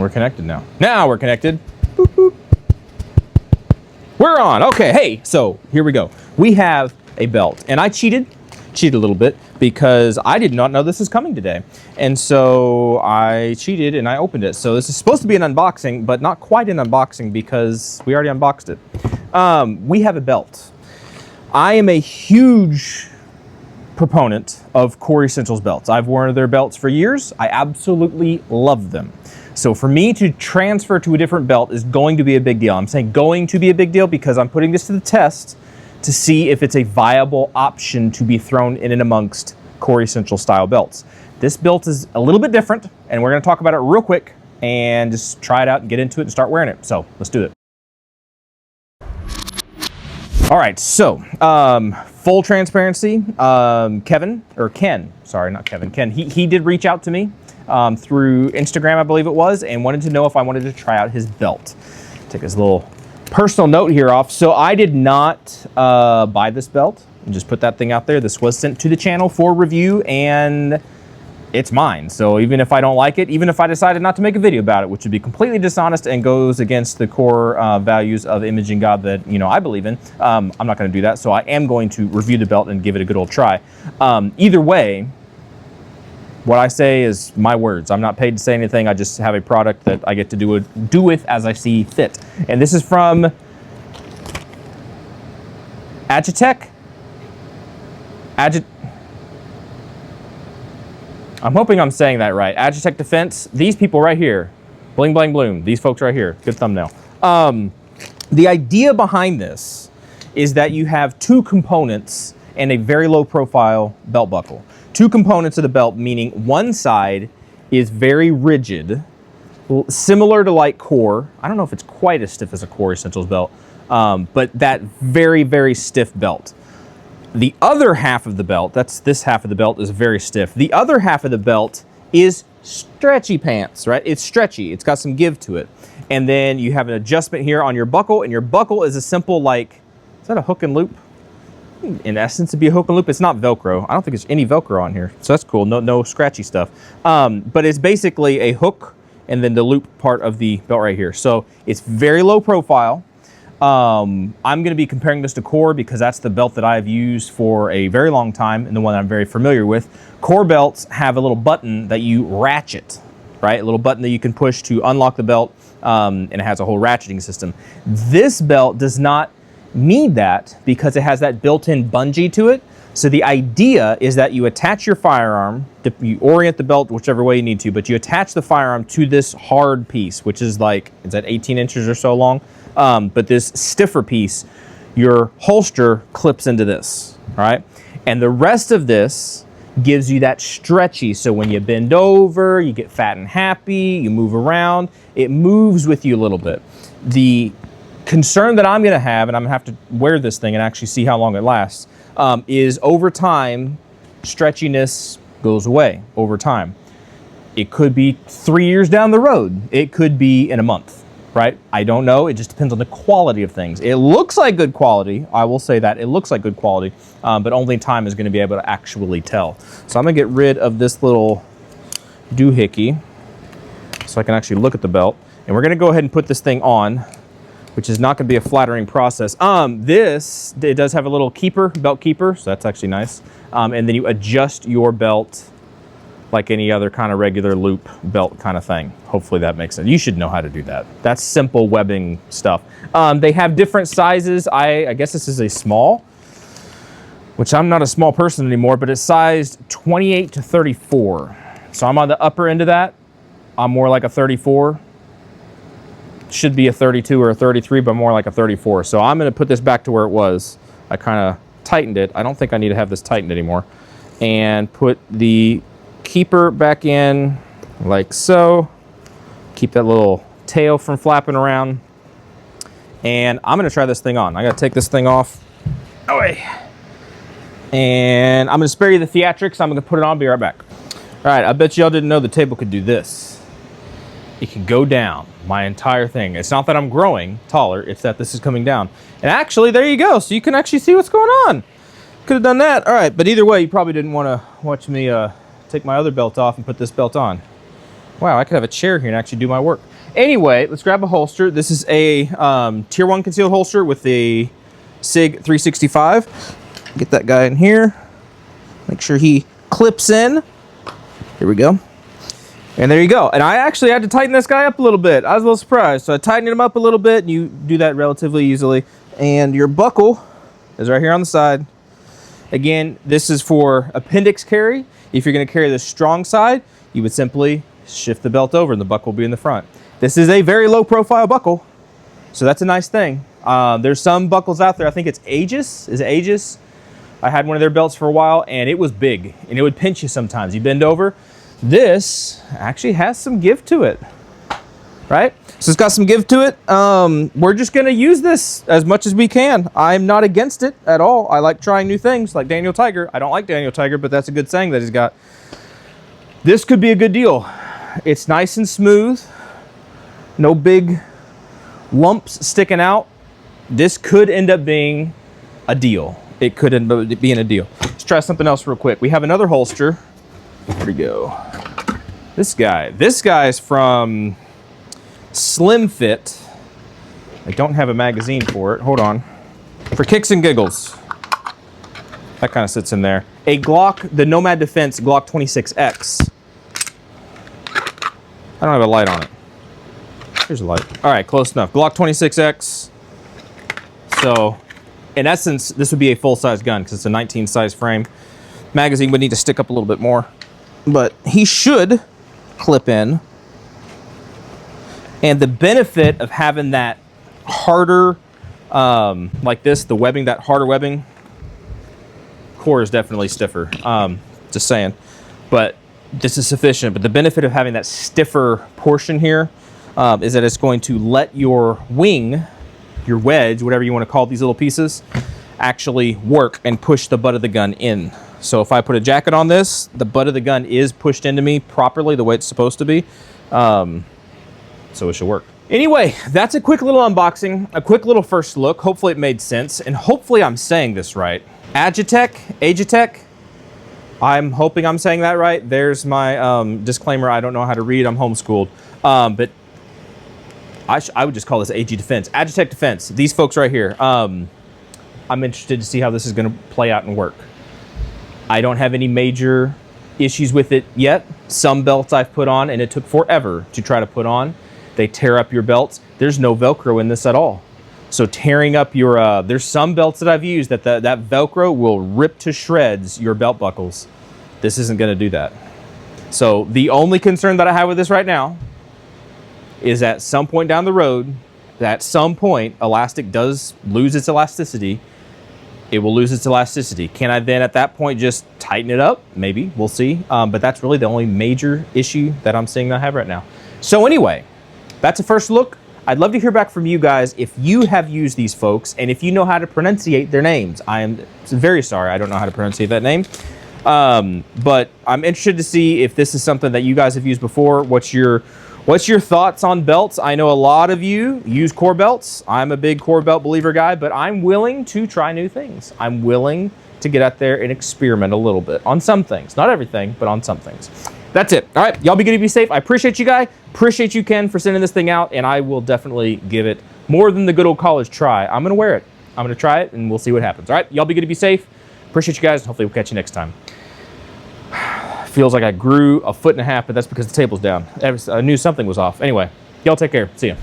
We're connected now. Now we're connected. Boop, boop. We're on. Okay, hey, so here we go. We have a belt, and I cheated a little bit because I did not know this was coming today. And so I cheated and I opened it. So this is supposed to be an unboxing, but not quite an unboxing because we already unboxed it. We have a belt. I am a huge proponent of Core Essentials belts. I've worn their belts for years. I absolutely love them. So for me to transfer to a different belt is going to be a big deal. I'm saying going to be a big deal because I'm putting this to the test to see if it's a viable option to be thrown in and amongst Core Essential style belts. This belt is a little bit different, and we're going to talk about it real quick and just try it out and get into it and start wearing it. So let's do it. All right, so full transparency, Ken, he did reach out to me through Instagram, I believe it was, and wanted to know if I wanted to try out his belt. Take his little personal note here off. So I did not buy this belt and just put that thing out there. This was sent to the channel for review and it's mine. So even if I don't like it, even if I decided not to make a video about it, which would be completely dishonest and goes against the core values of imaging God that, you know, I believe in, I'm not going to do that. So I am going to review the belt and give it a good old try. Either way, what I say is my words. I'm not paid to say anything. I just have a product that I get to do with as I see fit. And this is from Aegitec. I'm hoping I'm saying that right. Aegitec Defense. These people right here. Bling, bling, bloom. These folks right here. Good thumbnail. The idea behind this is that you have two components and a very low profile belt buckle. Two components of the belt, meaning one side is very rigid, similar to like Core. I don't know if it's quite as stiff as a Core Essentials belt, but that very, very stiff belt. The other half of the belt, that's this half of the belt, is very stiff. The other half of the belt is stretchy pants, right? It's stretchy. It's got some give to it. And then you have an adjustment here on your buckle, and your buckle is a simple, like, is that a hook and loop? In essence, it'd be a hook and loop. It's not Velcro. I don't think there's any Velcro on here, so that's cool. No scratchy stuff. But it's basically a hook and then the loop part of the belt right here. So it's very low profile. I'm going to be comparing this to Core because that's the belt that I've used for a very long time and the one I'm very familiar with. Core belts have a little button that you ratchet, right? A little button that you can push to unlock the belt, and it has a whole ratcheting system. This belt does not need that because it has that built-in bungee to it. So the idea is that you attach your firearm, you orient the belt whichever way you need to, but you attach the firearm to this hard piece, which is like, is that 18 inches or so long? But this stiffer piece, your holster clips into this, all right? And the rest of this gives you that stretchy, so when you bend over, you get fat and happy, you move around, it moves with you a little bit. The concern that I'm gonna have, and I'm gonna have to wear this thing and actually see how long it lasts, is over time, stretchiness goes away over time. It could be 3 years down the road. It could be in a month, right? I don't know. It just depends on the quality of things. It looks like good quality. I will say that. It looks like good quality, but only time is going to be able to actually tell. So I'm going to get rid of this little doohickey so I can actually look at the belt. And we're going to go ahead and put this thing on, which is not going to be a flattering process. It does have a little keeper, belt keeper, so that's actually nice. And then you adjust your belt like any other kind of regular loop belt kind of thing. Hopefully that makes sense. You should know how to do that. That's simple webbing stuff. They have different sizes. I guess this is a small, which I'm not a small person anymore, but it's sized 28 to 34. So I'm on the upper end of that. I'm more like a 34. Should be a 32 or a 33, but more like a 34. So I'm gonna put this back to where it was. I kind of tightened it. I don't think I need to have this tightened anymore. And put the keeper back in like so. Keep that little tail from flapping around. And I'm gonna try this thing on. I gotta take this thing off. Away. And I'm gonna spare you the theatrics. I'm gonna put it on, be right back. All right, I bet y'all didn't know the table could do this. It can go down, my entire thing. It's not that I'm growing taller, it's that this is coming down. And actually, there you go. So you can actually see what's going on. Could have done that. All right, but either way, you probably didn't want to watch me take my other belt off and put this belt on. Wow, I could have a chair here and actually do my work. Anyway, let's grab a holster. This is a tier 1 concealed holster with the SIG 365. Get that guy in here. Make sure he clips in. Here we go. And there you go. And I actually had to tighten this guy up a little bit. I was a little surprised. So I tightened him up a little bit, and you do that relatively easily. And your buckle is right here on the side. Again, this is for appendix carry. If you're going to carry the strong side, you would simply shift the belt over and the buckle will be in the front. This is a very low profile buckle, so that's a nice thing. There's some buckles out there. I think it's Aegis. Is it Aegis? I had one of their belts for a while, and it was big, and it would pinch you sometimes. You bend over. This actually has some give to it, right? So it's got some give to it. We're just going to use this as much as we can. I'm not against it at all. I like trying new things, like Daniel Tiger. I don't like Daniel Tiger, but that's a good saying that he's got. This could be a good deal. It's nice and smooth. No big lumps sticking out. This could end up being a deal. It could end up being a deal. Let's try something else real quick. We have another holster. Here we go. This guy is from Slim Fit. I don't have a magazine for it. Hold on. For kicks and giggles. That kind of sits in there. A Glock, the Nomad Defense Glock 26X. I don't have a light on it. Here's a light. All right, close enough. Glock 26X. So, in essence, this would be a full-size gun because it's a 19 size frame. Magazine would need to stick up a little bit more, but he should clip in. And the benefit of having that harder, like this, the webbing, that harder webbing, core is definitely stiffer. Just saying, but this is sufficient. But the benefit of having that stiffer portion here is that it's going to let your wing, your wedge, whatever you want to call these little pieces, actually work and push the butt of the gun in. So if I put a jacket on this, the butt of the gun is pushed into me properly the way it's supposed to be. So it should work. Anyway, that's a quick little unboxing, a quick little first look. Hopefully it made sense, and hopefully I'm saying this right. Aegitec. I'm hoping I'm saying that right. There's my disclaimer. I don't know how to read. I'm homeschooled. But I would just call this AG Defense. Aegitec Defense. These folks right here. I'm interested to see how this is going to play out and work. I don't have any major issues with it yet. Some belts I've put on, and it took forever to try to put on. They tear up your belts. There's no Velcro in this at all. So tearing up your, there's some belts that I've used that that Velcro will rip to shreds your belt buckles. This isn't going to do that. So the only concern that I have with this right now is at some point down the road, at some point, elastic does lose its elasticity. It will lose its elasticity. Can I then at that point just tighten it up? Maybe, we'll see. But that's really the only major issue that I'm seeing that I have right now. So anyway, that's a first look. I'd love to hear back from you guys if you have used these folks and if you know how to pronunciate their names. I am very sorry I don't know how to pronunciate that name. But I'm interested to see if this is something that you guys have used before. What's your thoughts on belts? I know a lot of you use core belts. I'm a big core belt believer guy, but I'm willing to try new things. I'm willing to get out there and experiment a little bit on some things. Not everything, but on some things. That's it. All right, y'all be good, be safe. I appreciate you guys. Appreciate you, Ken, for sending this thing out, and I will definitely give it more than the good old college try. I'm going to wear it. I'm going to try it, and we'll see what happens. All right, y'all be good, be safe. Appreciate you guys, and hopefully we'll catch you next time. Feels like I grew a foot and a half, but that's because the table's down. I knew something was off. Anyway, y'all take care. See ya.